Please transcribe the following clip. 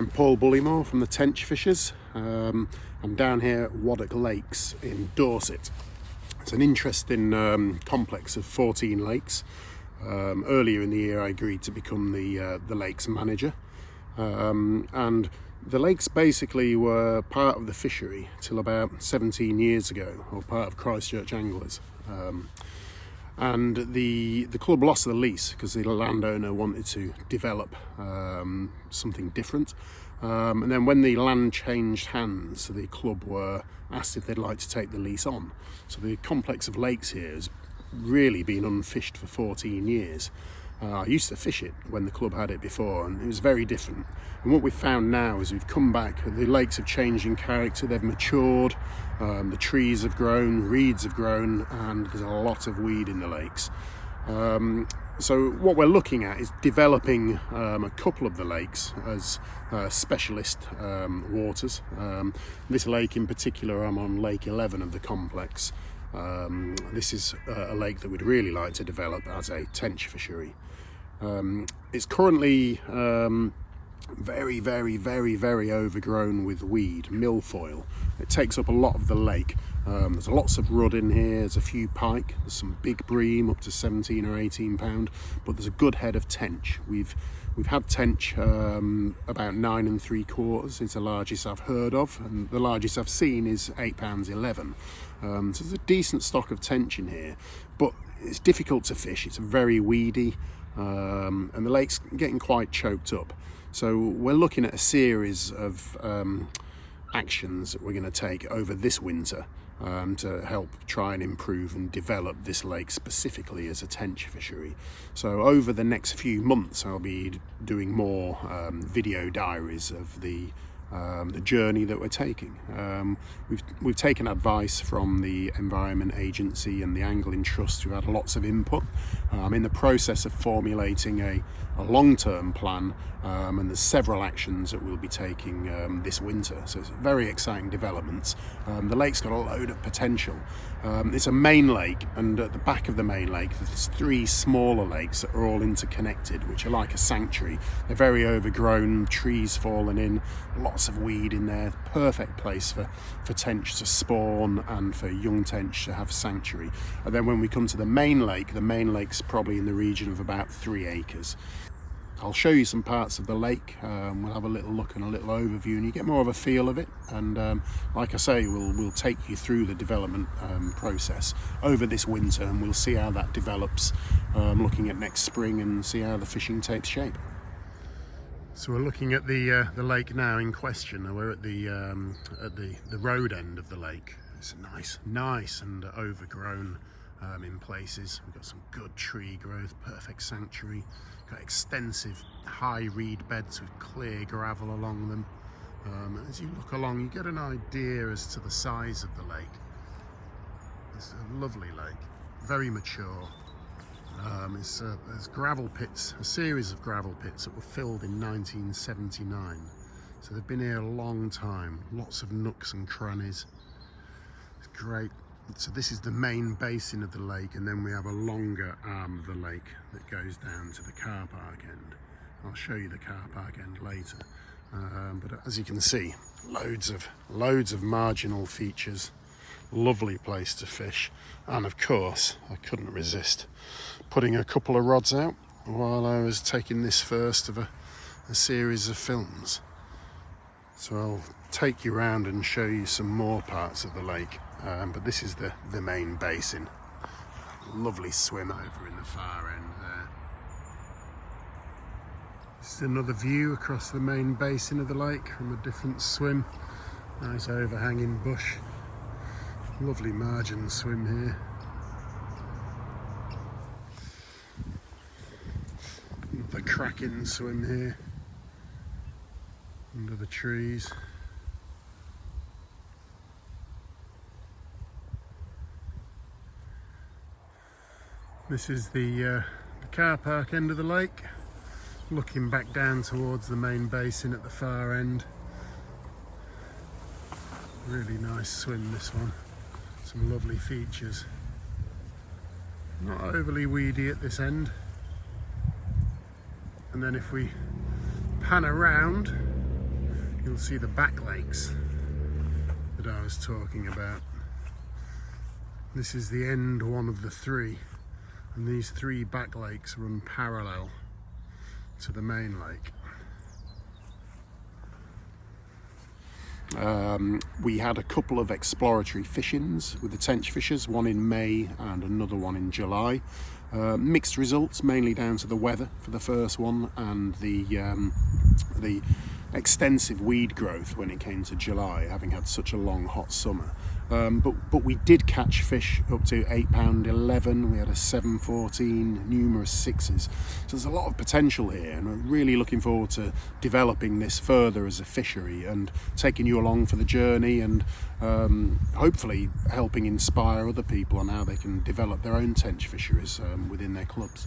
I'm Paul Bullymore from the Tenchfishers. I'm down here at Waddock Lakes in Dorset. It's an interesting complex of 14 lakes. Earlier in the year I agreed to become the lakes manager, and the lakes basically were part of the fishery till about 17 years ago, or part of Christchurch Anglers. And the club lost the lease because the landowner wanted to develop something different. And then when the land changed hands, the club were asked if they'd like to take the lease on. So the complex of lakes here has really been unfished for 14 years. I used to fish it when the club had it before, and it was very different. And what we've found now is we've come back, the lakes have changed in character, they've matured, the trees have grown, reeds have grown, and there's a lot of weed in the lakes. So what we're looking at is developing a couple of the lakes as specialist waters. This lake in particular, I'm on lake 11 of the complex. This is a lake that we'd really like to develop as a tench fishery. It's currently very overgrown with weed, milfoil. It takes up a lot of the lake. There's lots of rudd in here, there's a few pike, there's some big bream up to 17 or 18 pound, but there's a good head of tench. We've had tench about 9 3/4. It's the largest I've heard of, and the largest I've seen is £8.11. So there's a decent stock of tench in here, but it's difficult to fish. It's very weedy, and the lake's getting quite choked up. So we're looking at a series of actions that we're going to take over this winter to help try and improve and develop this lake specifically as a tench fishery. So over the next few months I'll be doing more video diaries of the journey that we're taking. We've taken advice from the Environment Agency and the Angling Trust, who had lots of input. I'm in the process of formulating a long-term plan, and there's several actions that we'll be taking this winter. So it's very exciting developments. The lake's got a load of potential. It's a main lake, and at the back of the main lake there's 3 smaller lakes that are all interconnected, which are like a sanctuary. They're very overgrown, trees falling in, lots of weed in there. Perfect place for tench to spawn and for young tench to have sanctuary. And then when we come to the main lake's probably in the region of about 3 acres. I'll show you some parts of the lake. We'll have a little look and a little overview, and you get more of a feel of it. And like I say, we'll take you through the development process over this winter, and we'll see how that develops, looking at next spring, and see how the fishing takes shape. So we're looking at the lake now in question. We're at the road end of the lake. It's nice and overgrown in places. We've got some good tree growth, perfect sanctuary. Got extensive high reed beds with clear gravel along them. As you look along, you get an idea as to the size of the lake. It's a lovely lake, very mature. There's gravel pits, a series of gravel pits that were filled in 1979. So they've been here a long time, lots of nooks and crannies. It's great. So this is the main basin of the lake, and then we have a longer arm of the lake that goes down to the car park end. I'll show you the car park end later. But as you can see, loads of marginal features. Lovely place to fish, and of course I couldn't resist putting a couple of rods out while I was taking this first of a series of films. So I'll take you around and show you some more parts of the lake, but this is the main basin. Lovely swim over in the far end there. This is another view across the main basin of the lake from a different swim. Nice overhanging bush. Lovely margin swim here. The cracking swim here under the trees. This is the car park end of the lake, looking back down towards the main basin at the far end. Really nice swim, this one. Some lovely features. Not overly weedy at this end. And then if we pan around, you'll see the back lakes that I was talking about. This is the end one of the three, and these three back lakes run parallel to the main lake. We had a couple of exploratory fish-ins with the Tenchfishers, one in May and another one in July. Mixed results, mainly down to the weather for the first one and the extensive weed growth when it came to July, having had such a long hot summer. But we did catch fish up to £8.11, we had a 7.14, numerous sixes. So there's a lot of potential here, and I'm really looking forward to developing this further as a fishery and taking you along for the journey, and hopefully helping inspire other people on how they can develop their own tench fisheries within their clubs.